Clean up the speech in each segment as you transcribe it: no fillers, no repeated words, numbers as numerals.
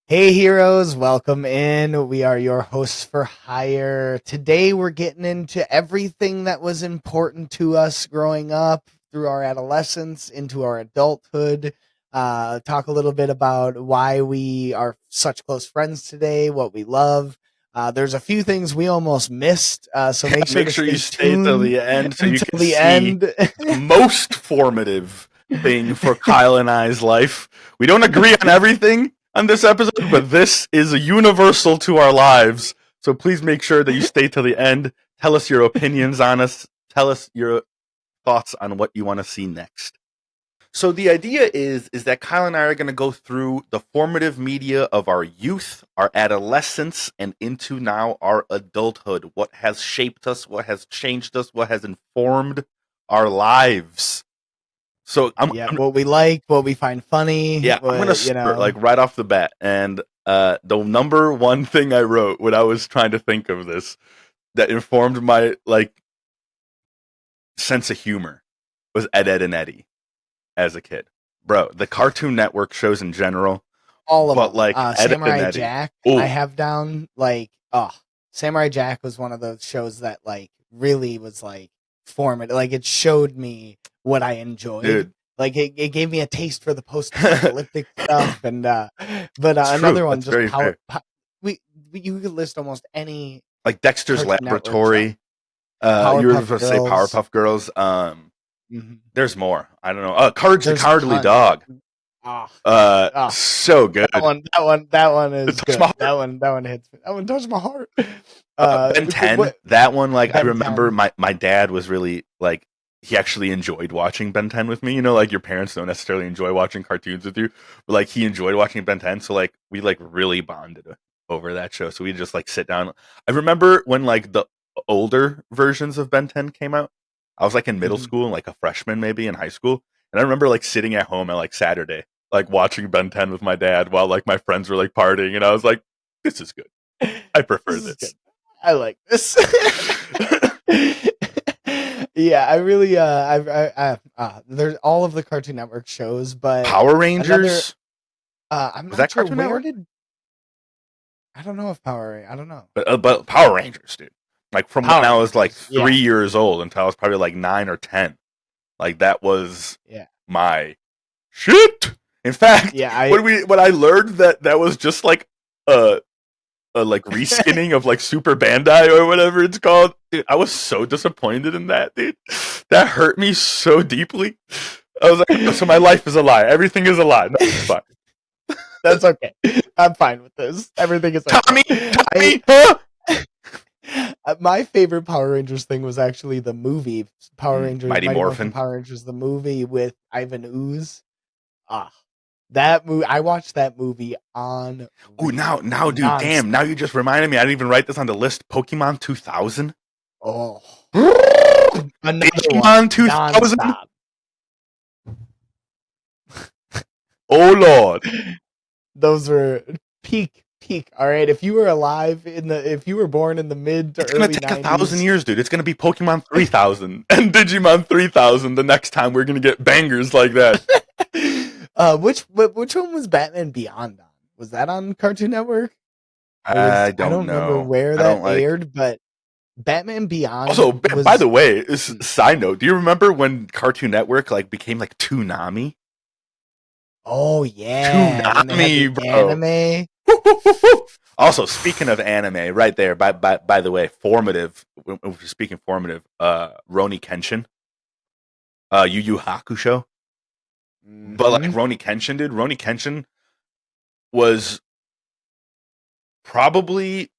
Hey heroes, welcome in. We are your hosts for hire. Today we're getting into everything that was important to us growing up through our adolescence into our adulthood. Talk a little bit about why we are such close friends today, what we love. There's a few things we almost missed, so make sure Make to sure you stay stay till tuned the end so you until can the see end. the most formative thing for Kyle and I's life. We don't agree on everything on this episode, but this is a universal to our lives. So please make sure that you stay till the end. Tell us your opinions on us. Tell us your thoughts on what you want to see next. So the idea is that Kyle and I are going to go through the formative media of our youth, our adolescence, and into now our adulthood. What has shaped us? What has changed us? What has informed our lives? So Yeah, what we like, what we find funny, yeah, I'm gonna what start like right off the bat. And the number one thing I wrote when I was trying to think of this that informed my sense of humor was Ed and Eddie as a kid. Bro, the Cartoon Network shows in general, all of but them. Ed and Samurai Eddie. Jack, I Oh, have down Samurai Jack was one of those shows that really was formative. Like it showed me what I enjoyed. dude. Like it gave me a taste for the post-apocalyptic stuff, and but It's true. another one That's just very fair. you could list almost any Like Dexter's Cartoon Network show. Laboratory. You were Powerpuff supposed to say Girls. Powerpuff Girls. Mhm. There's more. I don't know. Courage the There's Cowardly tons. Dog. Ah, ah, So good. that one It is touched my good. heart. That one hits me. That one touched my heart. Ben What 10. That one, like I Ben remember, 10? my dad was really like he actually enjoyed watching Ben 10 with me. You know, like your parents don't necessarily enjoy watching cartoons with you, but like he enjoyed watching Ben 10. So like we like really bonded over that show. So we just like sit down. I remember when like the older versions of Ben 10 came out. I was like in middle Mhm. school, like a freshman maybe in high school, and I remember like sitting at home at like Saturday, like watching Ben 10 with my dad while like my friends were like partying, and I was like, "This is good. I prefer This is good. this." I like this. Yeah, I really there's all of the Cartoon Network shows, but Power another Rangers. I'm Was not that sure Cartoon where Network? did I don't know if I don't know. But Power Rangers, dude. Like from when Power I was like Rangers. Yeah. 3 years old until I was probably like 9 or 10. Like that was Yeah. my shit. In fact, Yeah, I when I learned that was just like a a like reskinning of like Super Bandai or whatever it's called, dude, I was so disappointed in that, dude. That hurt me so deeply. I was like, so my life is a lie. Everything is a lie. No, it's fine. that's okay. I'm fine with this. Everything is okay. Tommy, I Tommy, huh? My favorite Power Rangers thing was actually the movie Power Rangers, Mighty Mighty Morphin Morphin. Power Rangers, the movie with Ivan Ooze. Ah, that movie. I watched that movie on Ooh, repeat, dude, damn! nonstop. Now you just reminded me. I didn't even write this on the list. Pokemon 2000. Oh, another one, Digimon 2000. nonstop. Oh lord, Those were peak. All right, if you were born in the mid to it's gonna early take 1,000 '90s, years, dude. It's gonna be Pokemon 3000 and Digimon 3000. The next time we're gonna get bangers like that. which one was Batman Beyond on? Was that on Cartoon Network? I I don't don't remember know. where I don't that like. aired, but Batman Beyond Also, by was the way, mm, side note, do you remember when Cartoon Network like became like Toonami? oh yeah, when they had Toonami, the bro. anime. Also, speaking of anime, right there. By the way, formative. When we're speaking formative, Roni Kenshin, Yu Yu Hakusho. But like Hmm. Roni Kenshin, dude, Roni Kenshin was probably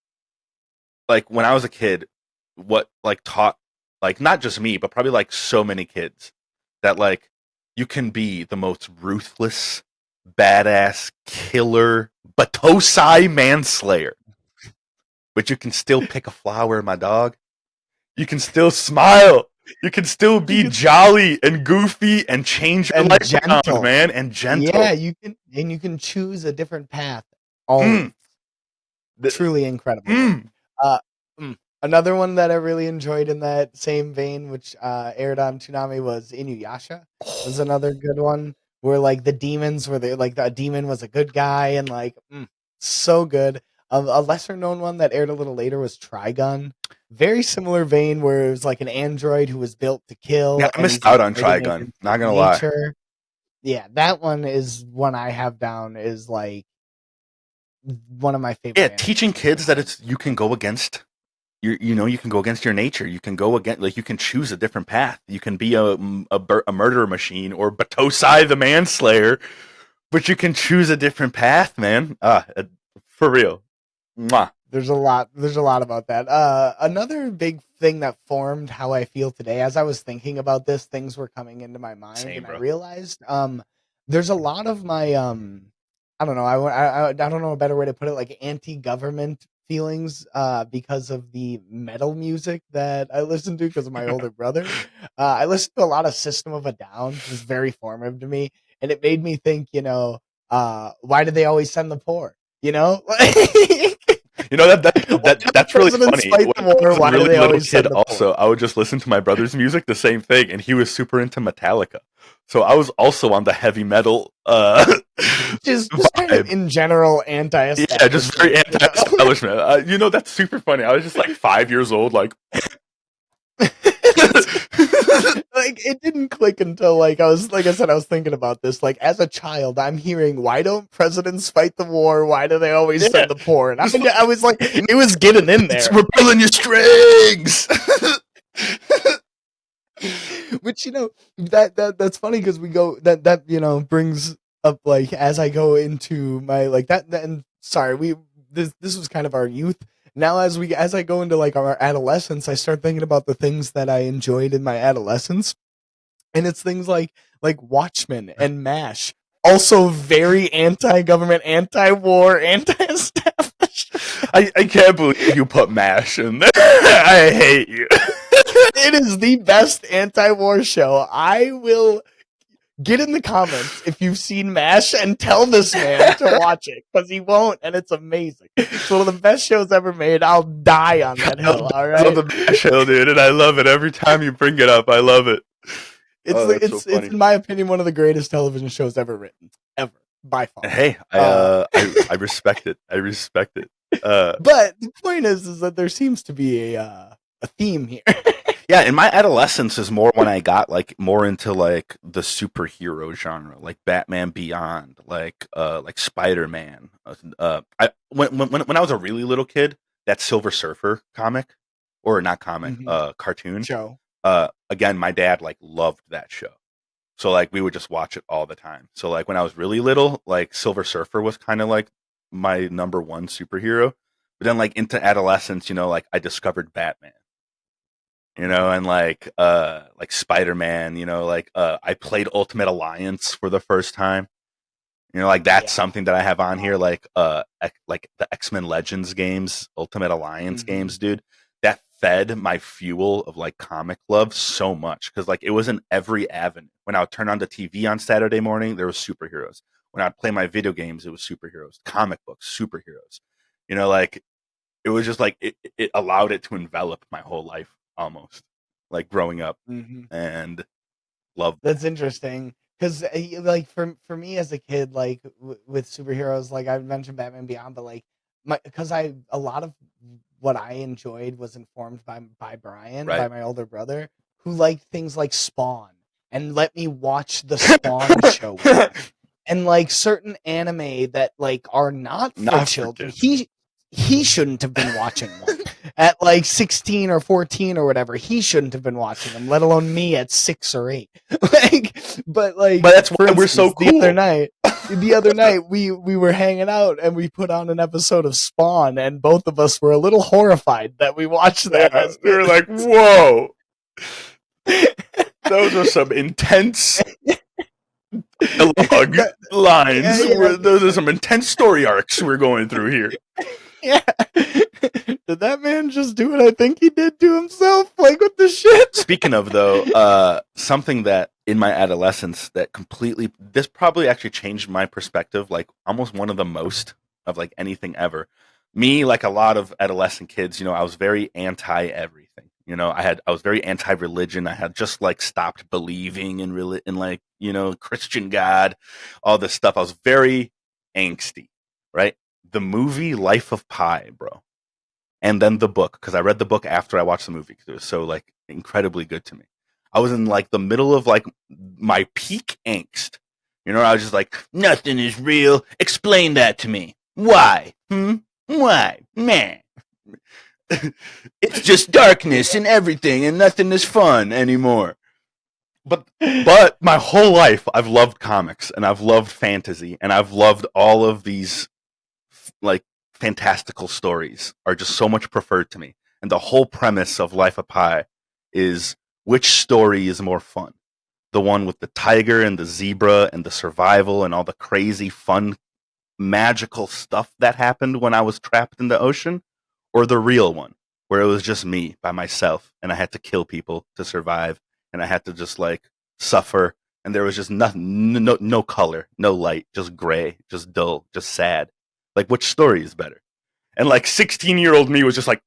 like when I was a kid, what like taught like not just me, but probably like so many kids that like you can be the most ruthless, badass killer, Batosai manslayer, but you can still pick a flower, my dog. You can still smile. You can still You be can jolly and goofy and change your and life around, gentle. man, and Yeah, gentle. you can choose a different path always. Mm, the, Truly incredible work. mm. Uh, Another one that I really enjoyed in that same vein, which aired on Toonami, was Inuyasha. Was another good one where like the demons were there, like the demon was a good guy, and So good. A lesser known one that aired a little later was Trigun. Very similar vein, where it was like an android who was built to Yeah, kill, I and missed he's like out on fighting Trigun. against Not gonna lie. nature. Yeah, that one is one I have down is like one of my Yeah, favorite teaching animated kids that shows. it's you can go against you can go against your nature. You can go against like you can choose a different path. You can be a murderer machine or Batosai the manslayer, but you can choose a different path, man. For real. Mwah. There's a lot about that. Another big thing that formed how I feel today, as I was thinking about this, things were coming into my mind, Same, and I bro. realized there's a lot of my I don't know, I don't know a better way to put it, like anti-government feelings because of the metal music that I listen to because of my older brother. I listened to a lot of System of a Down. It was very formative to me, and it made me think, why do they always send the poor? You know, You know why do the that's really presidents funny. fight When the I war? was a Why do really they little always kid, send the poor? also, I would just listen to my brother's music, the same thing, and he was super into Metallica. So I was also on the heavy metal Just kind of vibe. in general Yeah, just very anti-establishment, you know. anti-establishment. That's super funny. I was just like 5 years old, like. Like it didn't click until like I said I was thinking about this like as a child I'm hearing why don't presidents fight the war, why do they always Yeah, send the poor, and just I was like it was getting in it's there. we're pulling your strings. Which that's funny because we go that brings up like as I go into my like that and sorry we this was kind of our youth. Now as I go into like our adolescence, I start thinking about the things that I enjoyed in my adolescence, and it's things like Watchmen and MASH. Also very anti-government, anti-war, anti-establishment. I can't believe you put Mash in there. I hate you. It is the best anti-war show. I will get in the comments if you've seen MASH and tell this man to watch it because he won't, and it's amazing. It's one of the best shows ever made. I'll die on that hill. All I love right, the Mash show, dude, and I love it every time you bring it up. I love it. it's Oh, that's so it's funny. in my opinion one of the greatest television shows ever written, ever by far. Hey, Uh, I respect it. I respect it. Uh, but the point is that there seems to be a theme here. yeah, in my adolescence is more when I got like more into like the superhero genre, like Batman Beyond, like Spider Man. I when I was a really little kid, that Silver Surfer comic, or not comic, hmm cartoon. Show. Again, my dad like loved that show. So like we would just watch it all the time. So like when I was really little, like Silver Surfer was kind of like my number one superhero. But then like into adolescence, like I discovered Batman, and like Spider-Man, I played Ultimate Alliance for the first time. Like that's Yeah. something that I have on here, like the X-Men Legends games, Ultimate Alliance hmm games, dude. That fed my fuel of like comic love so much because like it was in every avenue. When I would turn on the TV on Saturday morning, there was superheroes. When I'd play my video games, it was superheroes. Comic books, superheroes. Like it was just like it allowed it to envelop my whole life almost, like growing up, hmm and loved That's that. interesting because like for me as a kid, like with superheroes, like I mentioned Batman Beyond, but like my because I a lot of what I enjoyed was informed by Brian, Right. by my older brother, who liked things like Spawn and let me watch the Spawn show with him, and like certain anime that like are not for Not for children. kids. He shouldn't have been watching them at like 16 or 14 or whatever. He shouldn't have been watching them, let alone me at 6 or 8. But like But that's for why we're so instance, cool. the other night we were hanging out and we put on an episode of Spawn, and both of us were a little horrified that we watched that Yeah, as we were kids. like, whoa, those are some intense dialogue That- lines. yeah, Those are some intense story arcs we're going through here. yeah. Did that man just do what I think he did to himself? Like what the shit? Speaking of though, something that in my adolescence that completely this probably actually changed my perspective, like almost one of the most of like anything ever. Me, like a lot of adolescent kids, I was very anti everything. I was very anti religion. I had just like stopped believing in like, Christian God, all this stuff. I was very angsty, right? the movie Life of Pi, bro, and then the book, because I read the book after I watched the movie because it was so like incredibly good to me. I was in like the middle of like my peak angst. You know, I was just like, nothing is real. Explain that to me. Why? Why? Man. It's just darkness and everything, and nothing is fun anymore. But my whole life, I've loved comics, and I've loved fantasy, and I've loved all of these like fantastical stories are just so much preferred to me. And the whole premise of Life of Pi is which story is more fun? The one with the tiger and the zebra and the survival and all the crazy fun magical stuff that happened when I was trapped in the ocean, or the real one where it was just me by myself and I had to kill people to survive and I had to just like suffer and there was just nothing, no color, no light, just gray, just dull, just sad. Like, which story is better? And like 16-year-old me was just like,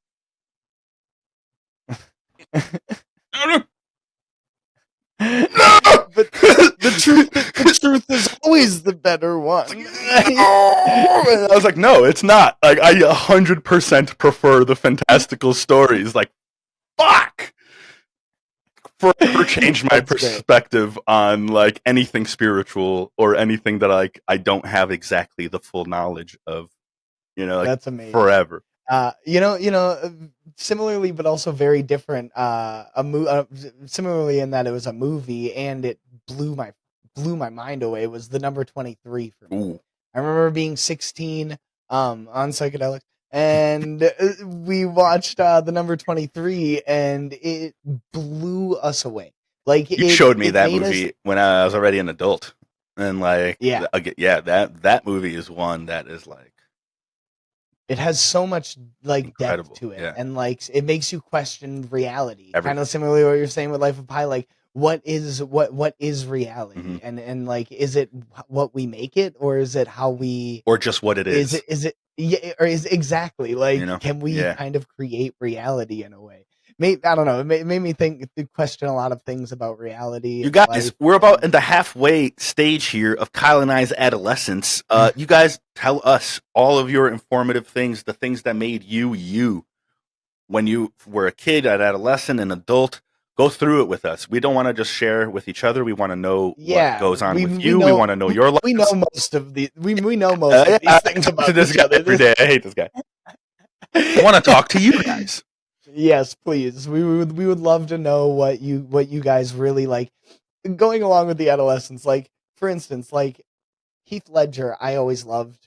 But the truth is always the better one. And I was like, no, it's not. Like, I 100% prefer the fantastical stories. Like, fuck! Forever changed my perspective on like anything spiritual or anything that like I don't have exactly the full knowledge of. You know, like, that's amazing. Forever. Similarly, but also very different. Similarly in that it was a movie and it blew my mind away. Was the number 23 for me. Ooh. I remember being 16 on psychedelics, and we watched the number 23, and it blew us away. Like, you showed me that movie when I was already an adult, and like, that movie is one that is like. It has so much like incredible depth to it, yeah. and like it makes you question reality. Everything. Kind of similarly what you're saying with Life of Pi, like what is reality, mm-hmm. and like, is it what we make it, or is it how we, or just what it is? Is it yeah, or is exactly like, you know? Can we kind of create reality in a way? I don't know. It made me question a lot of things about reality. You guys, we're about in the halfway stage here of Kyle and I's adolescence. You guys tell us all of your informative things, the things that made you when you were a kid, an adolescent, an adult. Go through it with us. We don't want to just share with each other. We want to know what goes on with you. We want to know your life. We know most of the we know most of these things about this guy every day. I hate this guy. I want to talk to you guys. Yes, please. We would love to know what you guys really like going along with the adolescence. Like, for instance, like Heath Ledger, I always loved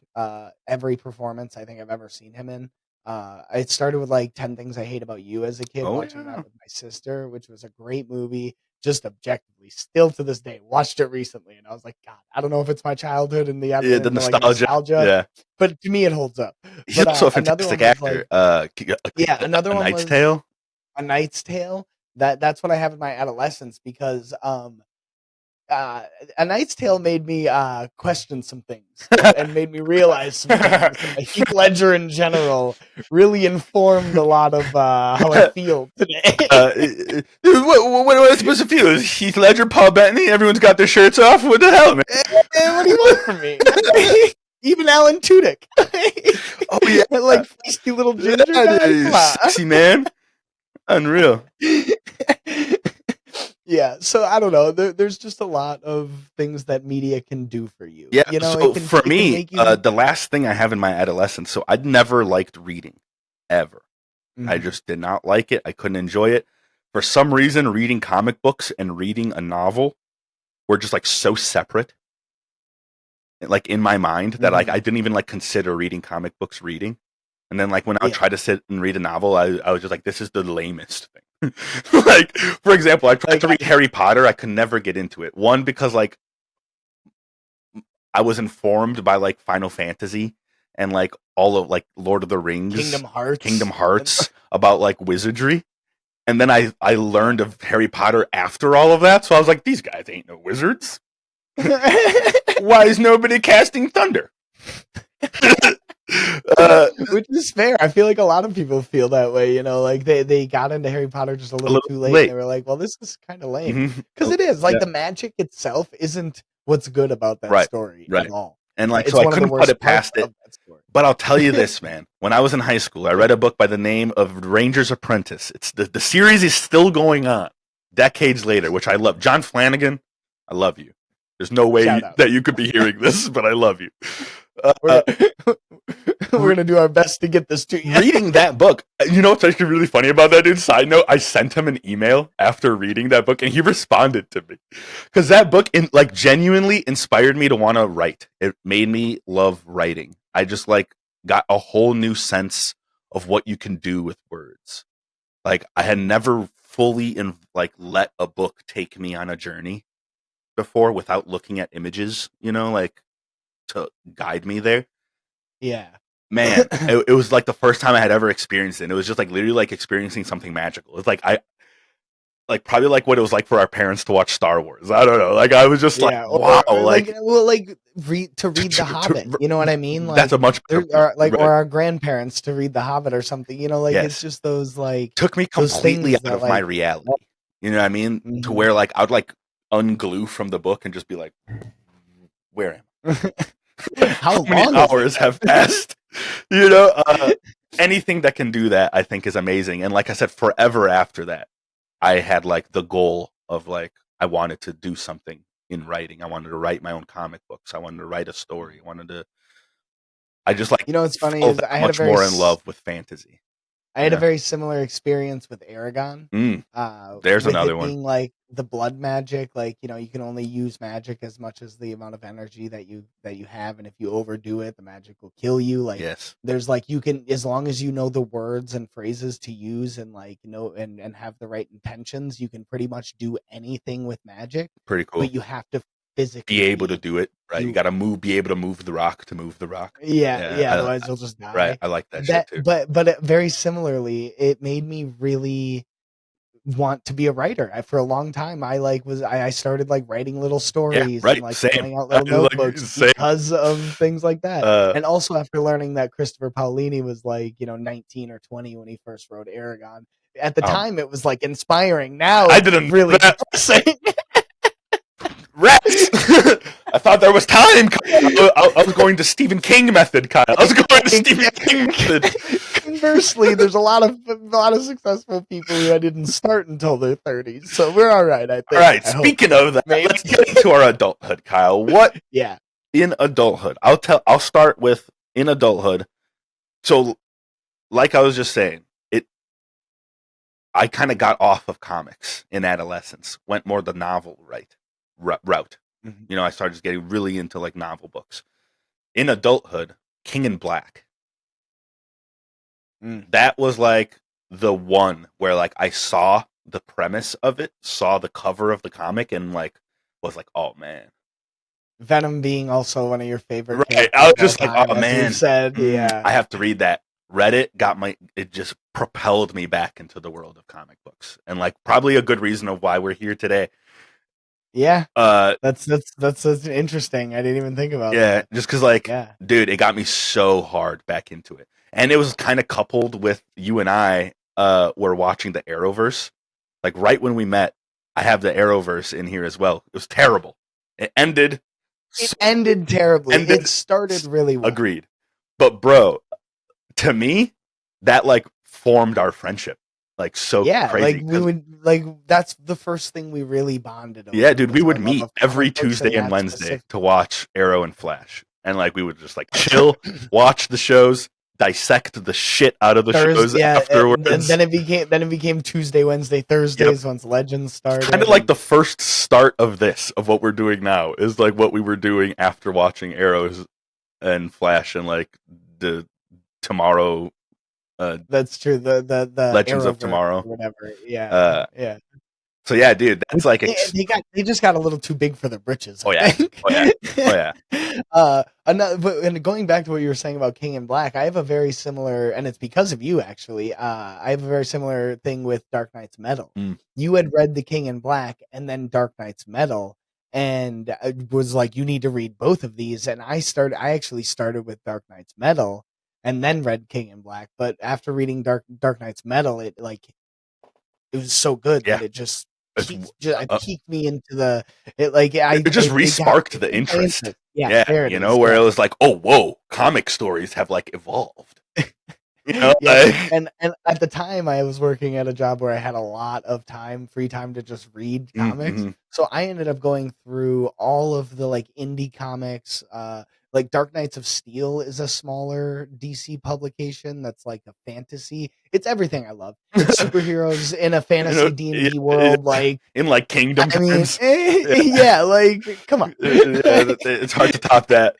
every performance I think I've ever seen him in. It started with like 10 Things I Hate About You as a kid, watching that with my sister, which was a great movie, just objectively. Still to this day, watched it recently, and I was like, God, I don't know if it's my childhood and the nostalgia, yeah. But to me, it holds up. He's also a fantastic actor. Another one, A Knight's Tale. A Knight's Tale. That's what I have in my adolescence, because A Knight's Tale made me question some things and made me realize some things. Heath Ledger in general really informed a lot of how I feel today. What am I supposed to feel? Is Heath Ledger, Paul Bettany? Everyone's got their shirts off? What the hell, man? What do you want from me? Even Alan Tudyk. Oh, yeah. Like feisty little ginger guy. Sexy man. Unreal. Yeah, so I don't know. There's just a lot of things that media can do for you. Yeah, you know, so for me, the last thing I have in my adolescence, so I'd never liked reading, ever. Mm-hmm. I just did not like it. I couldn't enjoy it. For some reason, reading comic books and reading a novel were just like so separate, like in my mind, that like I didn't even like consider reading comic books reading. And then like when I would try to sit and read a novel, I was just like, this is the lamest thing. Like, for example, I tried to read Harry Potter. I could never get into it. One, because like I was informed by like Final Fantasy and like all of like Lord of the Rings, Kingdom Hearts about like wizardry. And then I learned of Harry Potter after all of that. So I was like, these guys ain't no wizards. Why is nobody casting thunder? Which is fair. I feel like a lot of people feel that way, you know, like they got into Harry Potter just a little too late. And they were like, well, this is kind of lame. Because it is. Like, the magic itself isn't what's good about that story at all. And like, so I couldn't cut it past it. But I'll tell you this, man. When I was in high school, I read a book by the name of Ranger's Apprentice. It's the series is still going on decades later, which I love. John Flanagan, I love you. There's no way Shout out. that you could be hearing this, but I love you. We're gonna do our best to get this to you. Reading that book, you know what's actually really funny about that, dude? Side note, I sent him an email after reading that book, and he responded to me because that book, genuinely inspired me to want to write. It made me love writing. I just got a whole new sense of what you can do with words. Like I had never fully let a book take me on a journey before without looking at images, to guide me there. Yeah. Man, it was like the first time I had ever experienced it. And it was just literally experiencing something magical. It's probably like what it was like for our parents to watch Star Wars. I don't know. I was just wow. Read The Hobbit. You know what I mean? That's a much better or our grandparents to read The Hobbit or something. Yes. It's just those took me completely out of my reality. You know what I mean? Mm-hmm. To where I would unglue from the book and just be like, where am I? How many hours have passed? Anything that can do that, I think, is amazing. And like I said, forever after that, I had the goal of I wanted to do something in writing. I wanted to write my own comic books. I wanted to write a story. I just what's funny is I had more in love with fantasy. I had a very similar experience with Aragon. There's another one. Being the blood magic, you can only use magic as much as the amount of energy that you have, and if you overdo it, the magic will kill you. Yes. There's you can, as long as you know the words and phrases to use and and have the right intentions, you can pretty much do anything with magic. Pretty cool. But you have to physically be able to do it, right? You got to be able to move the rock to move the rock. Yeah. Otherwise, you'll just die. Right. I like that shit too. But very similarly, it made me really want to be a writer. For a long time, I started writing little stories and filling out little notebooks because of things like that. And also after learning that Christopher Paolini was 19 or 20 when he first wrote Aragon. At the time, it was inspiring. Now I didn't really depressing. Rats! I thought there was time. I was going to Stephen King method, Kyle. I was going to Stephen King method. Conversely, there's a lot of successful people who didn't start until their 30s, so we're all right. I think. All right. Speaking of that, let's get into our adulthood, Kyle. What? Yeah. In adulthood, I'll start with in adulthood. So, like I was just saying, I kind of got off of comics in adolescence. Went more the novel route. Mm-hmm. I started just getting really into novel books. In adulthood, King in Black. That was the one where I saw the premise of it, saw the cover of the comic, and was oh man. Venom being also one of your favorite. Right. I was just oh man. You said, yeah. I have to read that. Read it, it just propelled me back into the world of comic books. And probably a good reason of why we're here today. Yeah. That's interesting. I didn't even think about that. Yeah, just because dude, it got me so hard back into it. And it was kind of coupled with you and I were watching the Arrowverse. Right when we met, I have the Arrowverse in here as well. It was terrible. It ended terribly. It started really well. Agreed. But bro, to me, that formed our friendship. Crazy. We would that's the first thing we really bonded over. Yeah, dude, we would meet every Tuesday and Wednesday to watch Arrow and Flash. And we would just chill, watch the shows, dissect the shit out of the shows afterwards. And then it became Tuesday, Wednesday, Thursdays once Legends started. Kind of the first start of what we're doing now is what we were doing after watching Arrows and Flash and the Tomorrow. That's true. The Legends of Tomorrow, or whatever. Yeah. Yeah. So yeah, dude, that's they just got a little too big for their britches. Oh yeah. And going back to what you were saying about King in Black, I have a very similar, and it's because of you actually. I have a very similar thing with Dark Knight's Metal. You had read the King in Black and then Dark Knight's Metal, and it was you need to read both of these. And I actually started with Dark Knight's Metal and then read King in Black. But after reading Dark Knight's Metal, it was so good that it just piqued me into the it. Like it just it got re-sparked me the interest. Yeah, there it you is. know, where it was like, oh, whoa, comic stories have like evolved. You know, Yep. like, And at the time, I was working at a job where I had a lot of free time to just read comics. mm-hmm. So I ended up going through all of the like indie comics. Like Dark Knights of Steel is a smaller DC publication that's like a fantasy. It's everything I love. It's superheroes in a fantasy D&D world. Like in like Kingdom I mean, times. yeah, like come on. It's hard to top that.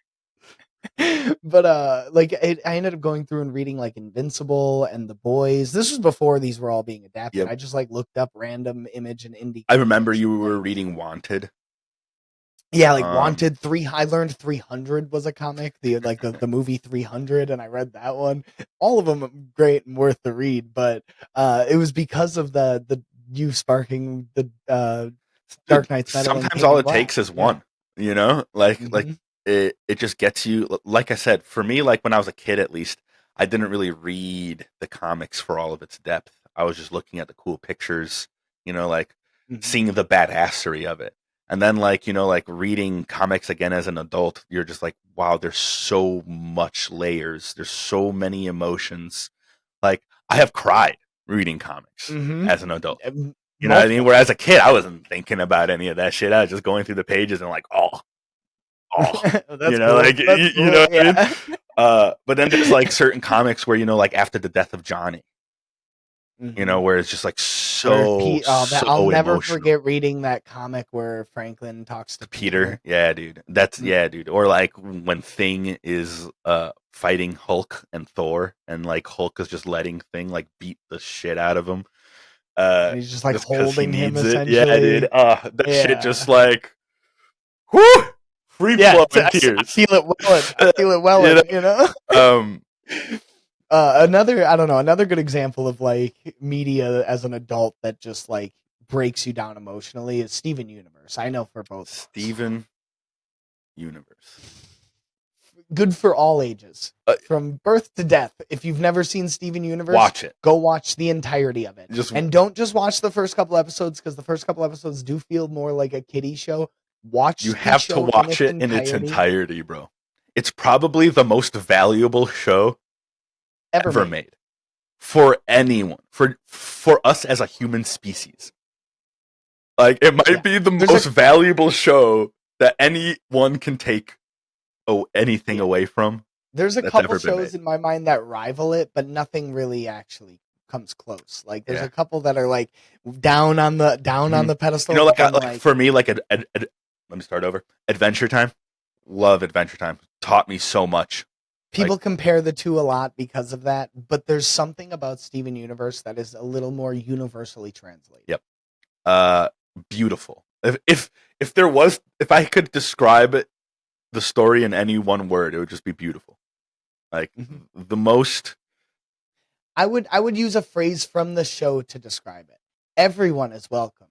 But like I ended up going through and reading like Invincible and The Boys. This was before these were all being adapted. Yep. I just like looked up random Image and indie. I remember you were reading Wanted. Yeah, like Wanted. I learned 300 was a comic. The movie 300, and I read that one. All of them great and worth the read, but it was because of the you sparking the Dark Knight's Metal. Sometimes all it takes is one. You know, like it just gets you. Like I said, for me, like when I was a kid, at least, I didn't really read the comics for all of its depth. I was just looking at the cool pictures. You know, like seeing the badassery of it. And then, like, you know, like reading comics again as an adult, you're just like, wow, there's so much layers. There's so many emotions. Like, I have cried reading comics as an adult. You know what I mean? Whereas as a kid, I wasn't thinking about any of that shit. I was just going through the pages and like, oh, you know, like, you know what I mean? But then there's like certain comics where, you know, like after the death of Johnny, you know, where it's just like so I'll never emotional. forget reading that comic where Franklin talks to Peter. Yeah, dude. That's yeah, dude. Or like when Thing is fighting Hulk and Thor, and like Hulk is just letting Thing like beat the shit out of him. And he's just like holding him essentially. Yeah, dude. That shit just like whoo, free flowing tears. I feel it welling. You know. Another good example of like media as an adult that just like breaks you down emotionally is Steven Universe. I know for both. Steven Universe. Good for all ages, from birth to death. If you've never seen Steven Universe, watch it. Go watch the entirety of it, and don't just watch the first couple episodes, because the first couple episodes do feel more like a kiddie show. You have to watch it in its entirety, bro. It's probably the most valuable show ever made for anyone, for us as a human species. Like, it might be the most valuable show that anyone can take anything away from. There's a couple shows in my mind that rival it, but nothing really actually comes close. Like there's a couple that are like down on the pedestal. You know, like for me, like let me start over. Adventure Time. Love Adventure Time. Taught me so much. People compare the two a lot because of that, but there's something about Steven Universe that is a little more universally translated. Yep. Beautiful. If I could describe the story in any one word, it would just be beautiful. Like the most. I would use a phrase from the show to describe it. Everyone is welcome.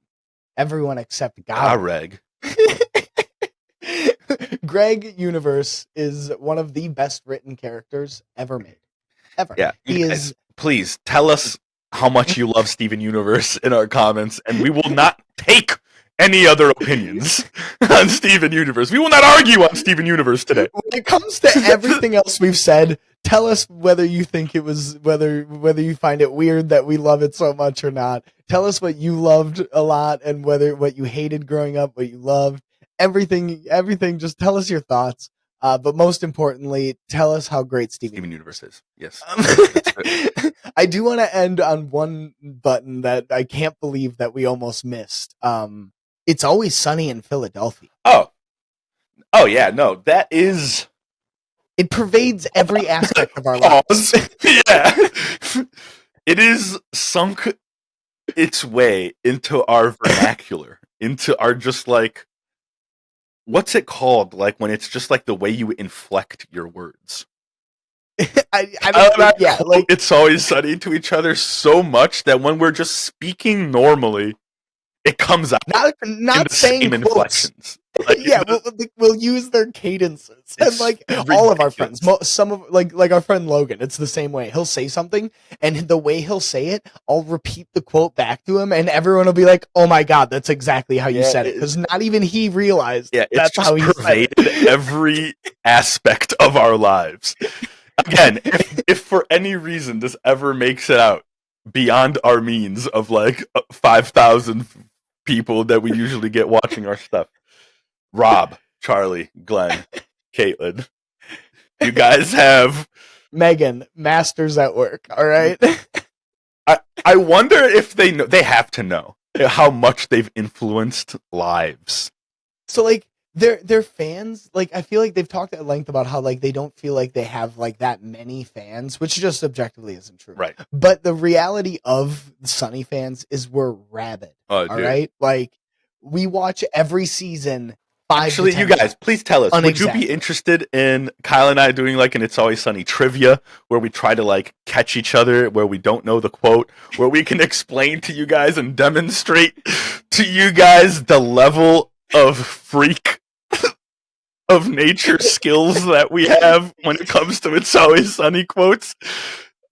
Everyone except God. Greg. Greg Universe is one of the best written characters ever made. Ever. Yeah. Please tell us how much you love Steven Universe in our comments, and we will not take any other opinions on Steven Universe. We will not argue on Steven Universe today. When it comes to everything else we've said, tell us whether you think it was whether you find it weird that we love it so much or not. Tell us what you loved a lot and what you hated growing up, what you loved. Everything. Just tell us your thoughts. But most importantly, tell us how great Steven Universe is. Yes. I do want to end on one button that I can't believe that we almost missed. It's Always Sunny in Philadelphia. Oh yeah, no, that is. It pervades every aspect of our lives. Yeah, it is sunk its way into our vernacular, into our just like. What's it called? Like when it's just like the way you inflect your words. It's Always Sunny to each other so much that when we're just speaking normally, it comes out not saying same quotes. inflections. Like, Yeah, we'll use their cadences, and it's like all of our friends, ridiculous. some of like our friend Logan, it's the same way. He'll say something, and the way he'll say it, I'll repeat the quote back to him, and everyone will be like, "Oh my god, that's exactly how you said it," because not even he realized Yeah, it's that's just how he said it. pervaded every aspect of our lives. Again, if for any reason this ever makes it out beyond our means of like 5,000 people that we usually get watching our stuff, Rob, Charlie, Glenn, Caitlin, you guys have. Megan, masters at work. All right. I wonder if they know. They have to know how much they've influenced lives. So like their fans, like I feel like they've talked at length about how like they don't feel like they have like that many fans, which just objectively isn't true. Right. But the reality of Sunny fans is we're rabid. Oh, all dude. right. Like we watch every season. Actually, you guys, please tell us. Would you be interested in Kyle and I doing like an It's Always Sunny trivia where we try to like catch each other where we don't know the quote, where we can explain to you guys and demonstrate to you guys the level of freak of nature skills that we have when it comes to It's Always Sunny quotes?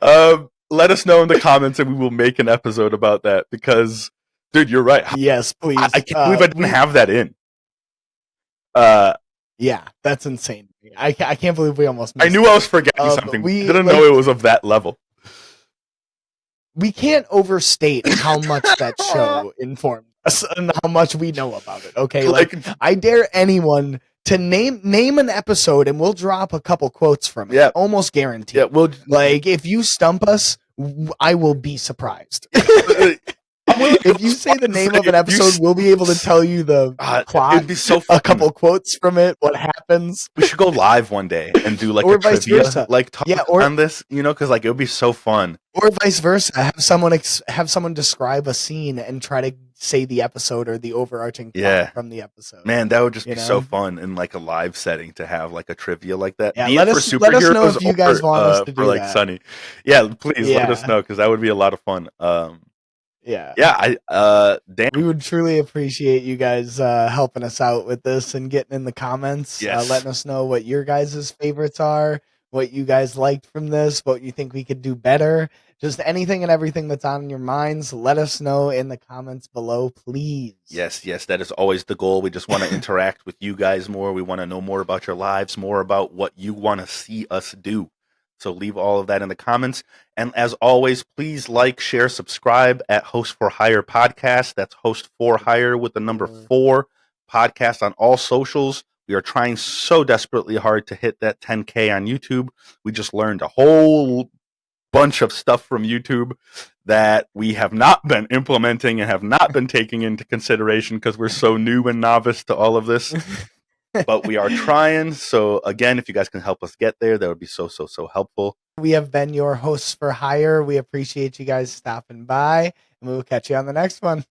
Let us know in the comments and we will make an episode about that because, dude, you're right. Yes, please. I can't believe I didn't have that in. Yeah, that's insane. I can't believe we almost missed I knew I was forgetting something. I didn't know it was of that level. We can't overstate how much that show informed us and how much we know about it. Okay, like I dare anyone to name an episode and we'll drop a couple quotes from it. Yeah, almost guaranteed. Yeah, we'll like if you stump us, I will be surprised. If you say the name of an episode, we'll be able to tell you the plot. It'd be so fun. A couple quotes from it, what happens. We should go live one day and do like or a vice trivia, versa. like talk on this, you know, because like it would be so fun. Or vice versa, have someone describe a scene and try to say the episode or the overarching plot from the episode. Man, that would just be so fun in like a live setting to have like a trivia like that. Yeah, let us know if you guys want us to do like that. Sunny. Yeah, please let us know because that would be a lot of fun. Yeah, damn. We would truly appreciate you guys helping us out with this and getting in the comments, letting us know what your guys' favorites are, what you guys liked from this, what you think we could do better, just anything and everything that's on your minds. Let us know in the comments below, please. Yes, that is always the goal. We just want to interact with you guys more. We want to know more about your lives, more about what you want to see us do. So leave all of that in the comments. And as always, please like, share, subscribe at Hosts4Hire podcast. That's Hosts4Hire with the number 4 podcast on all socials. We are trying so desperately hard to hit that 10K on YouTube. We just learned a whole bunch of stuff from YouTube that we have not been implementing and have not been taking into consideration because we're so new and novice to all of this. But we are trying. So again, if you guys can help us get there, that would be so helpful. We have been your Hosts for Hire. We appreciate you guys stopping by, and we will catch you on the next one.